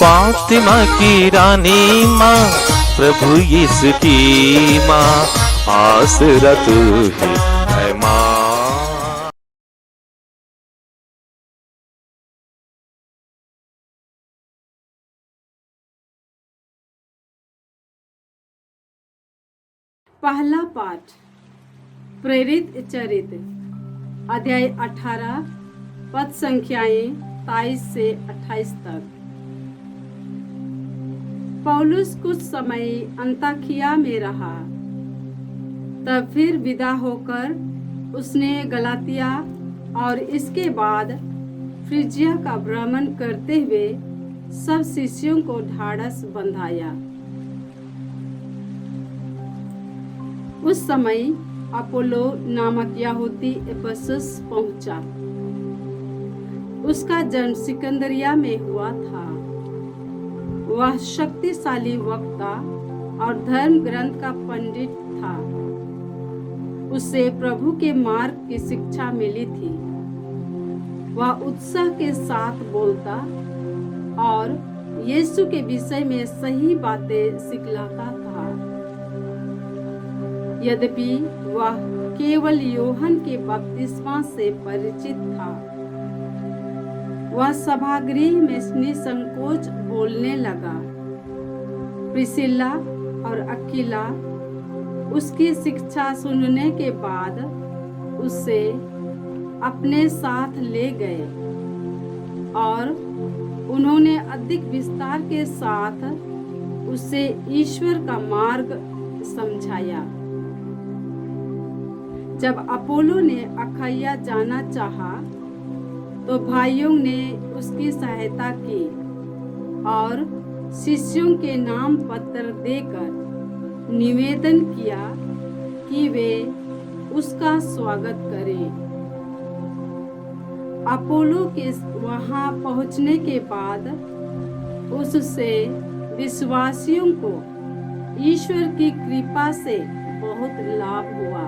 फातिमा की रानी माँ, प्रभु यीशु की माँ, आसरा तू ही है माँ। पहला पाठ प्रेरित चरित्र अध्याय 18 पद संख्याएं 23 से 28 तक। पौलुस कुछ समय अंताकिया में रहा, तब फिर विदा होकर उसने गलातिया और इसके बाद फ्रिजिया का भ्रमण करते हुए सब शिष्यों को ढाढ़स बंधाया। उस समय अपोलो नामक यहूदी इफिसुस पहुंचा। उसका जन्म सिकंदरिया में हुआ था। वह शक्तिशाली वक्ता और धर्म ग्रंथ का पंडित था। उसे प्रभु के मार्ग की शिक्षा मिली थी। वह उत्साह के साथ बोलता और यीशु के विषय में सही बातें सिखलाता था। यद्यपि वह केवल यूहन्ना के बपतिस्मा से परिचित था, वह सभागृह में निसंकोच बोलने लगा। प्रिसिल्ला और अक्विला उसकी शिक्षा सुनने के बाद उसे अपने साथ ले गए और उन्होंने अधिक विस्तार के साथ उसे ईश्वर का मार्ग समझाया। जब अपोलो ने अखाया जाना चाहा, तो भाइयों ने उसकी सहायता की और शिष्यों के नाम पत्र देकर निवेदन किया कि वे उसका स्वागत करें। अपोलो के वहां पहुंचने के बाद उससे विश्वासियों को ईश्वर की कृपा से बहुत लाभ हुआ,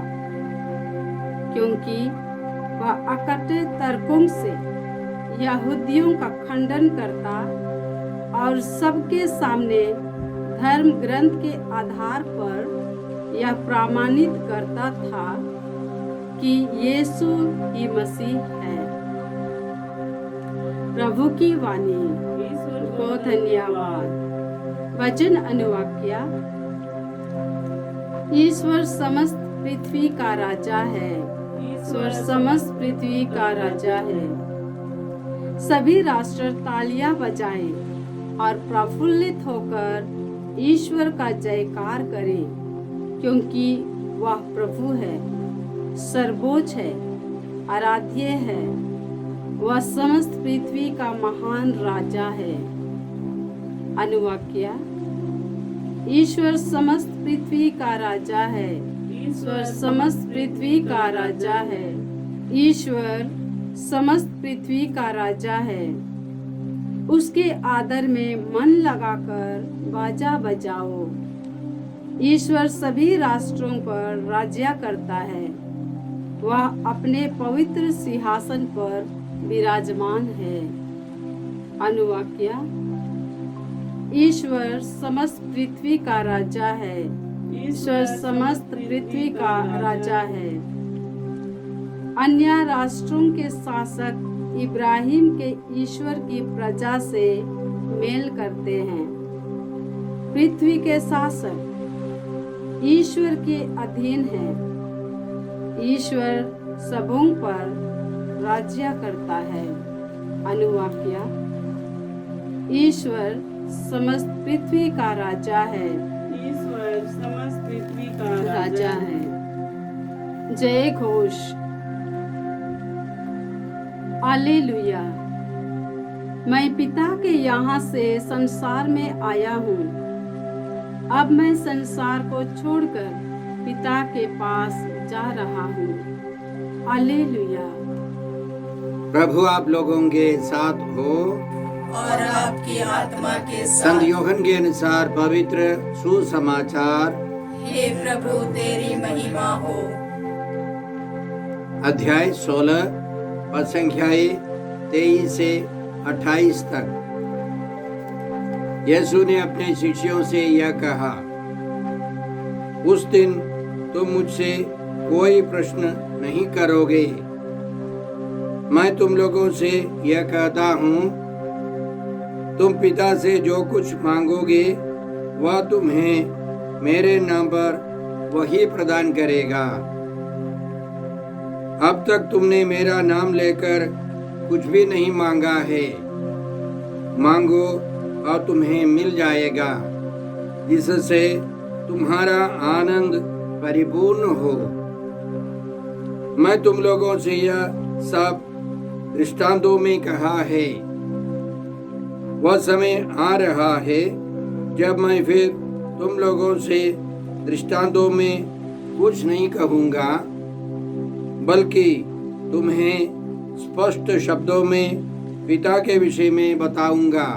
क्योंकि वह अकट्ठ तर्कों से यहूदियों का खंडन करता और सबके सामने धर्म ग्रंथ के आधार पर यह प्रमाणित करता था कि यीशु ही मसीह है। प्रभु की वाणी। ईश्वर को धन्यवाद। वचन अनुवाक्य। ईश्वर समस्त पृथ्वी का राजा है। ईश्वर समस्त पृथ्वी का राजा है। सभी राष्ट्र तालियां बजाएं और प्रफुल्लित होकर ईश्वर का जयकार करें, क्योंकि वह प्रभु है, सर्वोच्च है, आराध्य है। वह समस्त पृथ्वी का महान राजा है। अनुवाक्य। ईश्वर समस्त पृथ्वी का राजा है। ईश्वर समस्त पृथ्वी का राजा है। ईश्वर समस्त पृथ्वी का राजा है। उसके आदर में मन लगाकर बाजा बजाओ। ईश्वर सभी राष्ट्रों पर राज्य करता है। वह अपने पवित्र सिंहासन पर विराजमान है। अनुवाक्य। ईश्वर समस्त पृथ्वी का राजा है। ईश्वर समस्त पृथ्वी का राजा है। अन्य राष्ट्रों के शासक इब्राहिम के ईश्वर की प्रजा से मेल करते हैं। पृथ्वी के शासक ईश्वर के अधीन है। ईश्वर सबों पर राज्य करता है। अनुवाक्य। ईश्वर समस्त पृथ्वी का राजा है। ईश्वर समस्त पृथ्वी का राजा है। जय घोष। हालेलुया। मैं पिता के यहाँ से संसार में आया हूँ। अब मैं संसार को छोड़कर पिता के पास जा रहा हूँ। हालेलुया। प्रभु आप लोगों के साथ हो और आपकी आत्मा के साथ। संत यूहन्ना के अनुसार पवित्र सुसमाचार। हे प्रभु तेरी महिमा हो। अध्याय 16 पद संख्याएं 23 से 28 तक। यीशु ने अपने शिष्यों से यह कहा, उस दिन तुम मुझसे कोई प्रश्न नहीं करोगे। मैं तुम लोगों से यह कहता हूँ, तुम पिता से जो कुछ मांगोगे वह तुम्हें मेरे नाम पर वही प्रदान करेगा। अब तक तुमने मेरा नाम लेकर कुछ भी नहीं मांगा है। मांगो और तुम्हें मिल जाएगा, जिससे तुम्हारा आनंद परिपूर्ण हो। मैं तुम लोगों से यह सब दृष्टांतों में कहा है। वह समय आ रहा है जब मैं फिर तुम लोगों से दृष्टांतों में कुछ नहीं कहूँगा, बल्कि तुम्हें स्पष्ट शब्दों में पिता के विषय में बताऊंगा।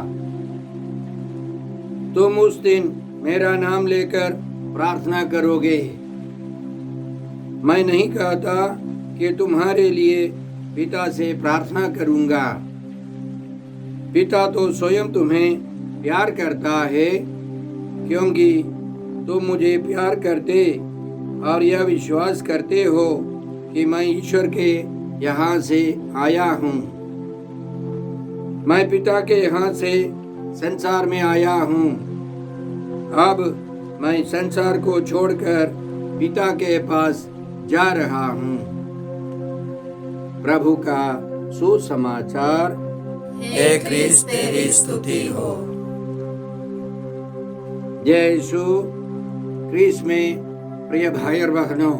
तुम उस दिन मेरा नाम लेकर प्रार्थना करोगे। मैं नहीं कहता कि तुम्हारे लिए पिता से प्रार्थना करूंगा। पिता तो स्वयं तुम्हें प्यार करता है, क्योंकि तुम मुझे प्यार करते और यह विश्वास करते हो कि मैं ईश्वर के यहाँ से आया हूँ। मैं पिता के यहाँ से संसार में आया हूँ। अब मैं संसार को छोड़कर पिता के पास जा रहा हूँ। प्रभु का सुसमाचार। हे क्रिस्त तेरी स्तुति हो। जय यीशु क्रिस्त में प्रिय भाई और बहनों,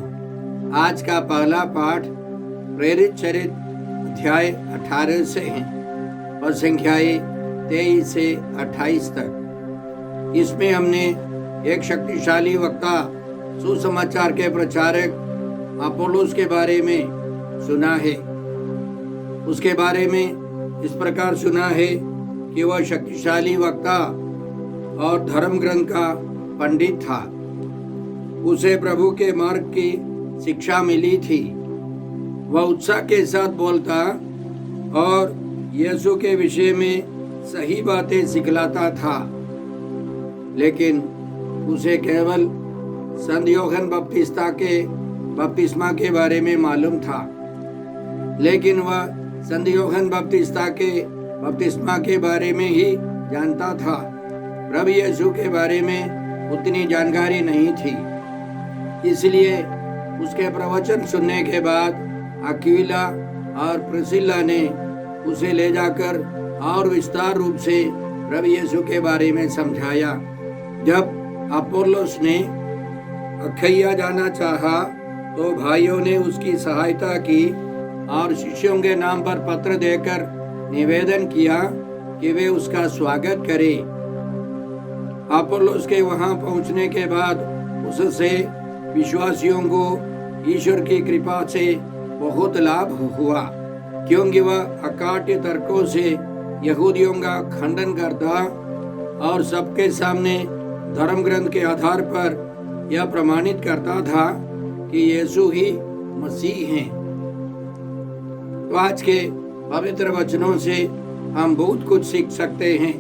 आज का पहला पाठ प्रेरित चरित अध्याय 18 से है और संख्याएं 23 से 28 तक। इसमें हमने एक शक्तिशाली वक्ता, सुसमाचार के प्रचारक अपोलोस के बारे में सुना है। उसके बारे में इस प्रकार सुना है कि वह शक्तिशाली वक्ता और धर्म ग्रंथ का पंडित था। उसे प्रभु के मार्ग की शिक्षा मिली थी। वह उत्साह के साथ बोलता और यीशु के विषय में सही बातें सिखलाता था, लेकिन उसे केवल संत यूहन्ना बपतिस्ता के बपतिस्मा के बारे में मालूम था। लेकिन वह संत यूहन्ना बपतिस्ता के बपतिस्मा के बारे में ही जानता था। प्रभु यीशु के बारे में उतनी जानकारी नहीं थी। इसलिए उसके प्रवचन सुनने के बाद अक्विला और प्रिस्किला ने उसे ले जाकर और विस्तार रूप से प्रभु यीशु के बारे में समझाया। जब अपोलोस ने अखैया जाना चाहा, तो भाइयों ने उसकी सहायता की और शिष्यों के नाम पर पत्र देकर निवेदन किया कि वे उसका स्वागत करें। अपोलोस के वहां पहुंचने के बाद उससे विश्वासियों को ईश्वर की कृपा से बहुत लाभ हुआ, क्योंकि वह अकाट्य तर्कों से यहूदियों का खंडन करता और सबके सामने धर्म ग्रंथ के आधार पर यह प्रमाणित करता था कि यीशु ही मसीह हैं। तो आज के पवित्र वचनों से हम बहुत कुछ सीख सकते हैं।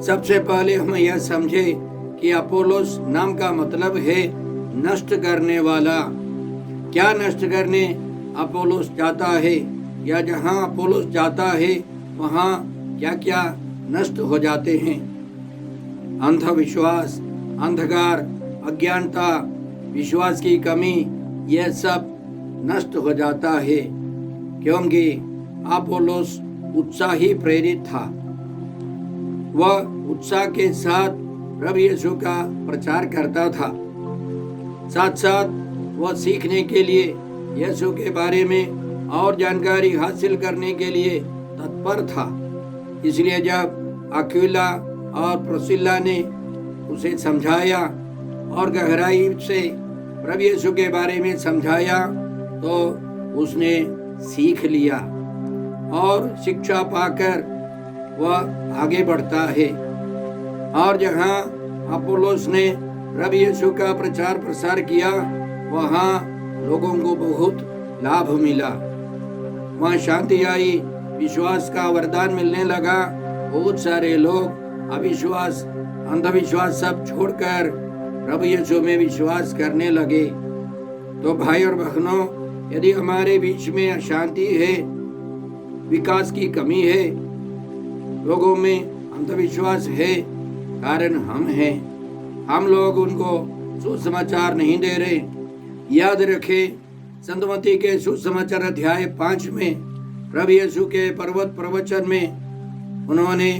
सबसे पहले हम यह समझे कि अपोलोस नाम का मतलब है नष्ट करने वाला। क्या नष्ट करने अपोलोस जाता है, या जहाँ अपोलोस जाता है वहाँ क्या क्या नष्ट हो जाते हैं? अंधविश्वास, अंधकार, अज्ञानता, विश्वास की कमी, यह सब नष्ट हो जाता है, क्योंकि अपोलोस उत्साही प्रेरित था। वह उत्साह के साथ प्रभु यीशु का प्रचार करता था। साथ साथ वह सीखने के लिए, यीशु के बारे में और जानकारी हासिल करने के लिए तत्पर था। इसलिए जब अक्विला और प्रिस्किला ने उसे समझाया और गहराई से प्रभु यीशु के बारे में समझाया, तो उसने सीख लिया और शिक्षा पाकर वह आगे बढ़ता है। और जहाँ अपोलोस ने प्रभु यीशु का प्रचार प्रसार किया, वहाँ लोगों को बहुत लाभ मिला। वहाँ शांति आई, विश्वास का वरदान मिलने लगा। बहुत सारे लोग अविश्वास, अंधविश्वास सब छोड़कर प्रभु यीशु में विश्वास करने लगे। तो भाई और बहनों, यदि हमारे बीच में अशांति है, विकास की कमी है, लोगों में अंधविश्वास है, कारण हम हैं। हम लोग उनको सुसमाचार नहीं दे रहे। याद रखें, संतमती के सुसमाचार अध्याय 5 में प्रभु यीशु के पर्वत प्रवचन में उन्होंने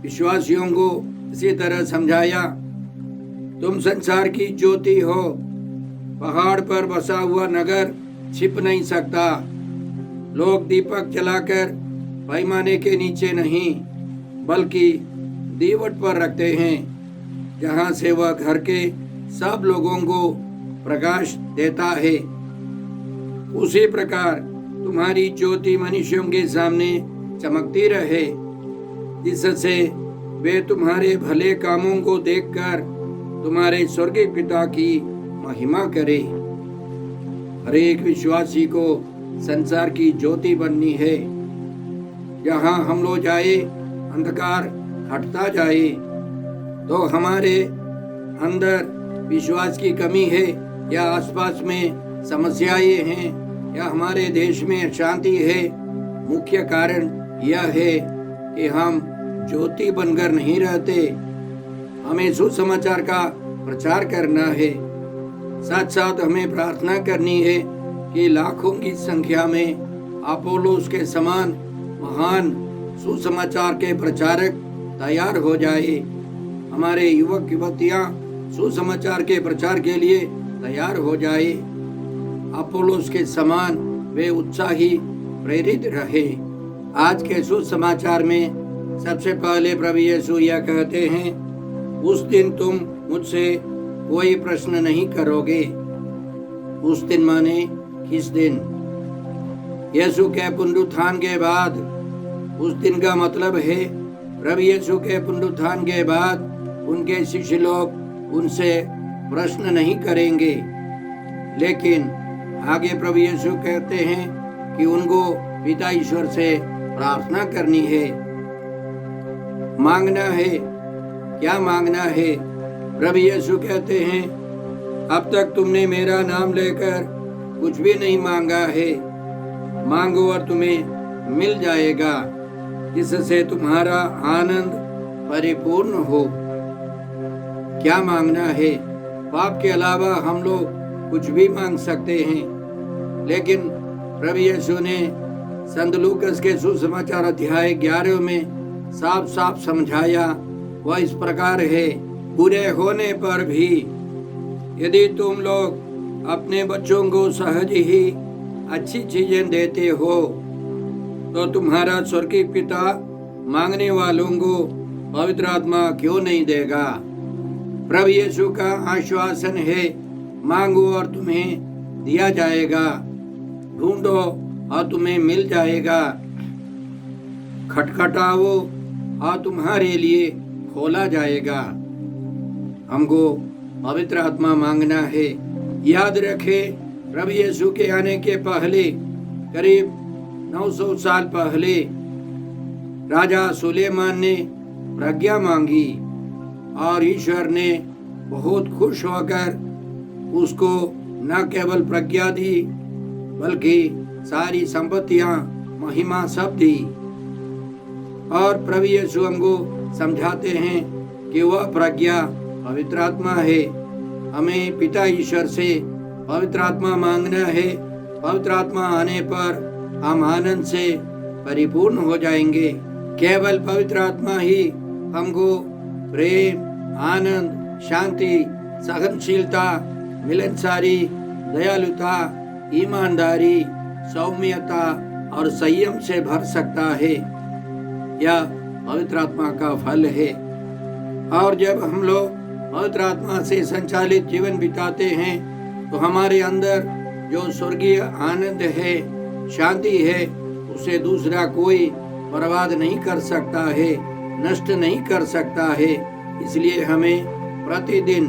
विश्वासियों को इसी तरह समझाया, तुम संसार की ज्योति हो। पहाड़ पर बसा हुआ नगर छिप नहीं सकता। लोग दीपक जलाकर पैमाने के नीचे नहीं, बल्कि दीवट पर रखते हैं, जहां से वह घर के सब लोगों को प्रकाश देता है। उसी प्रकार तुम्हारी ज्योति मनुष्यों के सामने चमकती रहे, जिससे वे तुम्हारे भले कामों को देखकर तुम्हारे स्वर्गीय पिता की महिमा करें। हर एक विश्वासी को संसार की ज्योति बननी है। जहाँ हम लोग जाए, अंधकार हटता जाए। तो हमारे अंदर विश्वास की कमी है, या आसपास में समस्याएं हैं, या हमारे देश में अशांति है, मुख्य कारण यह है कि हम ज्योति बनकर नहीं रहते। हमें सुसमाचार का प्रचार करना है। साथ साथ हमें प्रार्थना करनी है कि लाखों की संख्या में अपोलोस के समान महान सुसमाचार के प्रचारक तैयार हो जाए। हमारे युवक युवतियां सुसमाचार के प्रचार के लिए तैयार हो जाए। अपोलोस के समान वे उत्साही प्रेरित रहे। आज के सुसमाचार में सबसे पहले प्रभु यीशु यह कहते हैं, उस दिन तुम मुझसे कोई प्रश्न नहीं करोगे। उस दिन माने किस दिन? यीशु के पुनरुत्थान के बाद। उस दिन का मतलब है प्रभु यीशु के पुनरुत्थान के बाद उनके शिष्य लोग उनसे प्रश्न नहीं करेंगे। लेकिन आगे प्रभु यीशु कहते हैं कि उनको पिता ईश्वर से प्रार्थना करनी है, मांगना है। क्या मांगना है? प्रभु यीशु कहते हैं, अब तक तुमने मेरा नाम लेकर कुछ भी नहीं मांगा है। मांगो और तुम्हें मिल जाएगा, जिससे तुम्हारा आनंद परिपूर्ण हो। क्या मांगना है? पाप के अलावा हम लोग कुछ भी मांग सकते हैं, लेकिन प्रभु यीशु ने संत लूकास के सुसमाचार अध्याय 11 में साफ साफ समझाया। वह इस प्रकार है, बुरे होने पर भी यदि तुम लोग अपने बच्चों को सहज ही अच्छी चीजें देते हो, तो तुम्हारा स्वर्गीय पिता मांगने वालों को पवित्र आत्मा क्यों नहीं देगा? प्रभु यीशु का आश्वासन है, मांगो और तुम्हें दिया जाएगा, ढूंढो और तुम्हें मिल जाएगा, खटखटाओ और तुम्हारे लिए खोला जाएगा। हमको पवित्र आत्मा मांगना है। याद रखें, प्रभु यीशु के आने के पहले, करीब 900 साल पहले, राजा सुलेमान ने प्रज्ञा मांगी और ईश्वर ने बहुत खुश होकर उसको न केवल प्रज्ञा दी, बल्कि सारी संपत्तियां, महिमा सब दी। और प्रभु यीशु हमको समझाते हैं कि वह प्रज्ञा पवित्र आत्मा है। हमें पिता ईश्वर से पवित्र आत्मा मांगना है। पवित्र आत्मा आने पर हम आनंद से परिपूर्ण हो जाएंगे। केवल पवित्र आत्मा ही हमको प्रेम, आनंद, शांति, सहनशीलता, मिलनसारी, दयालुता, ईमानदारी, सौम्यता और संयम से भर सकता है। यह पवित्र आत्मा का फल है। और जब हम लोग पवित्र आत्मा से संचालित जीवन बिताते हैं, तो हमारे अंदर जो स्वर्गीय आनंद है, शांति है, उसे दूसरा कोई बर्बाद नहीं कर सकता है, नष्ट नहीं कर सकता है। इसलिए हमें प्रतिदिन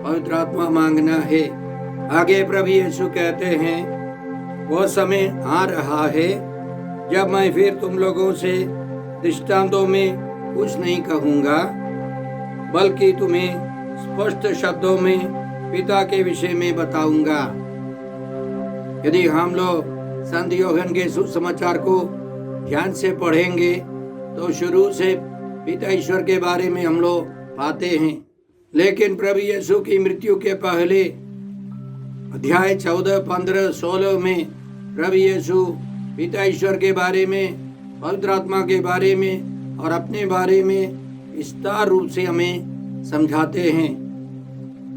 पवित्र आत्मा मांगना है। आगे प्रभु यीशु कहते हैं, वो समय आ रहा है जब मैं फिर तुम लोगों से दृष्टांतों में कुछ नहीं कहूँगा, बल्कि तुम्हें स्पष्ट शब्दों में पिता के विषय में बताऊंगा। यदि हम लोग संत यूहन्ना के सुसमाचार को ध्यान से पढ़ेंगे तो शुरू से पिता ईश्वर के बारे में हम लोग पाते हैं। लेकिन प्रभु यीशु की मृत्यु के पहले अध्याय 14, 15, 16 में प्रभु यीशु पिता ईश्वर के बारे में, पवित्र आत्मा के बारे में और अपने बारे में विस्तार रूप से हमें समझाते हैं।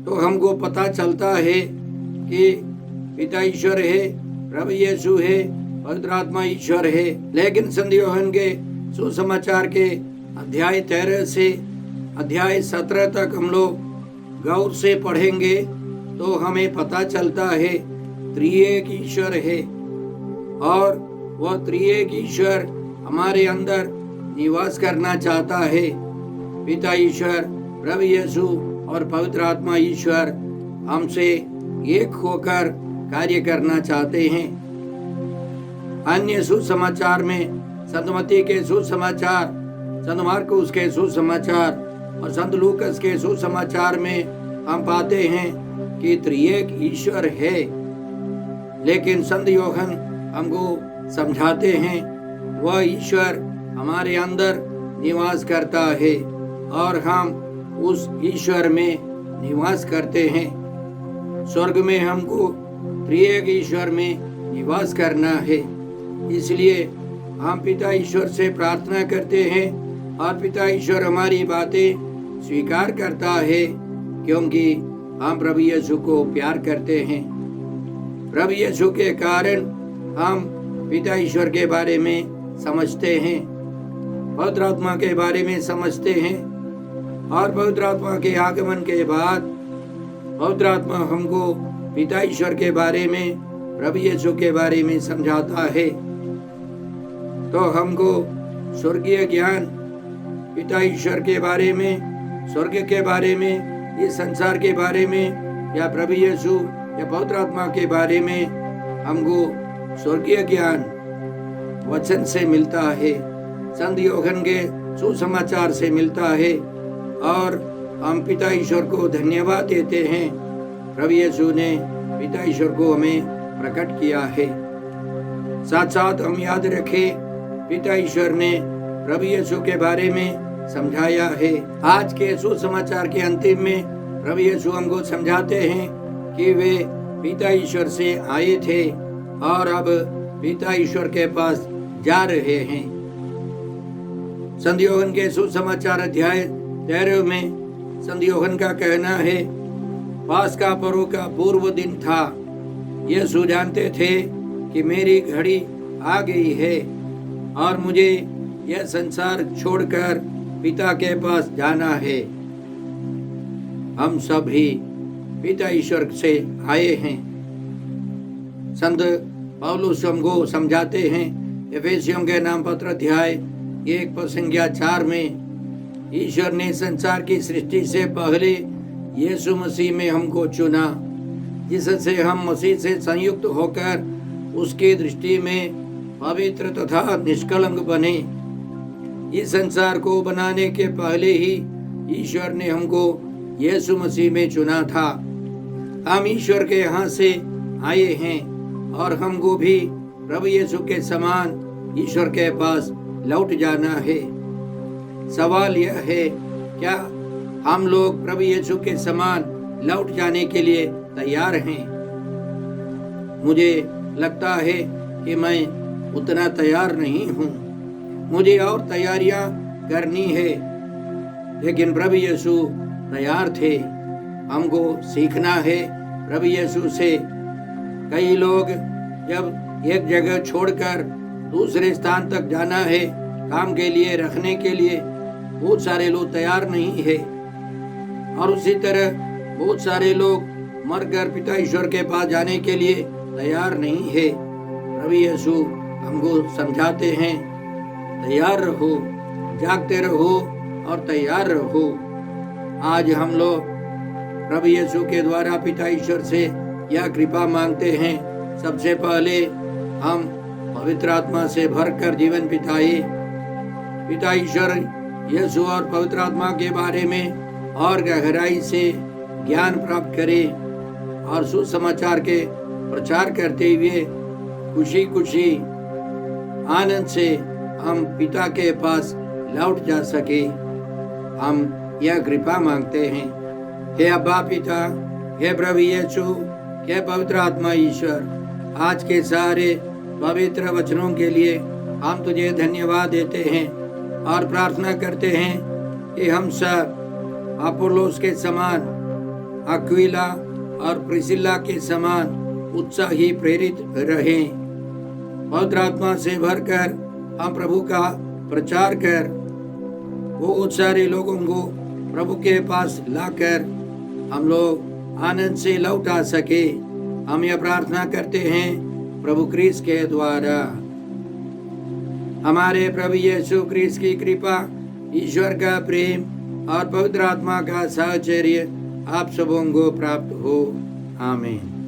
तो हमको पता चलता है कि पिता ईश्वर है, प्रभु यीशु है, पवित्र आत्मा ईश्वर है। लेकिन संत यूहन्ना के सुसमाचार के अध्याय 13 से अध्याय 17 तक हम लोग गौर से पढ़ेंगे तो हमें पता चलता है त्रिएक ईश्वर है और वह त्रिएक ईश्वर हमारे अंदर निवास करना चाहता है। पिता ईश्वर, प्रभु यीशु और पवित्र आत्मा ईश्वर हमसे एक होकर कार्य करना चाहते हैं। अन्य सुसमाचार में संत मत्ती के सुसमाचार, संत मार्कुस के सुसमाचार और संत लूकस के सुसमाचार में हम पाते हैं कि त्रिएक ईश्वर है। लेकिन संत यूहन्ना हमको समझाते हैं वह ईश्वर हमारे अंदर निवास करता है और हम उस ईश्वर में निवास करते हैं। स्वर्ग में हमको त्रिएक ईश्वर में निवास करना है। इसलिए हम पिता ईश्वर से प्रार्थना करते हैं और पिता ईश्वर हमारी बातें स्वीकार करता है, क्योंकि हम प्रभु यीशु को प्यार करते हैं। प्रभु यीशु के कारण हम पिता ईश्वर के बारे में समझते हैं, पवित्र आत्मा के बारे में समझते हैं और पवित्र आत्मा के आगमन के बाद पवित्र आत्मा हमको पिता ईश्वर के बारे में, प्रभु यीशु के बारे में समझाता है। तो हमको स्वर्गीय ज्ञान, पिता ईश्वर के बारे में, स्वर्ग के बारे में, इस संसार के बारे में या प्रभु यीशु या पवित्र आत्मा के बारे में हमको स्वर्गीय ज्ञान वचन से मिलता है, संत यूहन्ना के सुसमाचार से मिलता है और हम पिता ईश्वर को धन्यवाद देते हैं। प्रभु यीशु ने पिता ईश्वर को हमें प्रकट किया है। साथ साथ हम याद रखें पिता ईश्वर ने प्रभु यीशु के बारे में समझाया है। आज के सुसमाचार के अंतिम में प्रभु यीशु हमको समझाते हैं कि वे पिता ईश्वर से आए थे और अब पिता ईश्वर के पास जा रहे हैं। संत यूहन्ना के सुसमाचार अध्याय 13 में संत यूहन्ना का कहना है, पास्का पर्व का पूर्व दिन था। यीशु जानते थे कि मेरी घड़ी आ गई है और मुझे यह संसार छोड़कर पिता के पास जाना है। हम सभी पिता ईश्वर से आए हैं। संत पौलुस हमको समझाते हैं एफेसियों के नाम पत्र अध्याय 1:4 में, ईश्वर ने संसार की सृष्टि से पहले यीशु मसीह में हमको चुना, जिससे हम मसीह से संयुक्त होकर उसकी दृष्टि में पवित्र तथा निष्कलंक बने। इस संसार को बनाने के पहले ही ईश्वर ने हमको यीशु मसीह में चुना था। हम ईश्वर के यहाँ से आए हैं और हमको भी प्रभु यीशु के समान ईश्वर के पास लौट जाना है। सवाल यह है, क्या हम लोग प्रभु यीशु के समान लौट जाने के लिए तैयार हैं? मुझे लगता है कि मैं उतना तैयार नहीं हूँ। मुझे और तैयारियां करनी है, लेकिन प्रभु यीशु तैयार थे। हमको सीखना है प्रभु यीशु से। कई लोग जब एक जगह छोड़कर दूसरे स्थान तक जाना है काम के लिए, रखने के लिए, बहुत सारे लोग तैयार नहीं है। और उसी तरह बहुत सारे लोग मरकर पिता ईश्वर के पास जाने के लिए तैयार नहीं है। प्रभु यीशु हमको समझाते हैं, तैयार रहो, जागते रहो और तैयार रहो। आज हम लोग प्रभु यीशु के द्वारा पिता ईश्वर से यह कृपा मांगते हैं। सबसे पहले हम पवित्र आत्मा से भरकर जीवन बिताए। पिता ईश्वर यीशु और पवित्र आत्मा के बारे में और गहराई से ज्ञान प्राप्त करें और सुसमाचार के प्रचार करते हुए खुशी खुशी आनंद से हम पिता के पास लौट जा सके। हम यह कृपा मांगते हैं। हे अब्बा पिता, हे प्रभु यीशु, हे पवित्र आत्मा ईश्वर, आज के सारे पवित्र वचनों के लिए हम तुझे धन्यवाद देते हैं और प्रार्थना करते हैं कि हम सब अपोलोस के समान, अक्विला और प्रिसिल्ला के समान उत्साही प्रेरित रहें। पवित्र आत्मा से भरकर हम प्रभु का प्रचार कर वो सारे लोगों को प्रभु के पास लाकर हम लोग आनंद से लौटा सके। हम यह प्रार्थना करते हैं प्रभु क्रिस्त के द्वारा। हमारे प्रभु यीशु क्रिस्त की कृपा, ईश्वर का प्रेम और पवित्र आत्मा का साहचर्य आप सबों को प्राप्त हो। आमीन।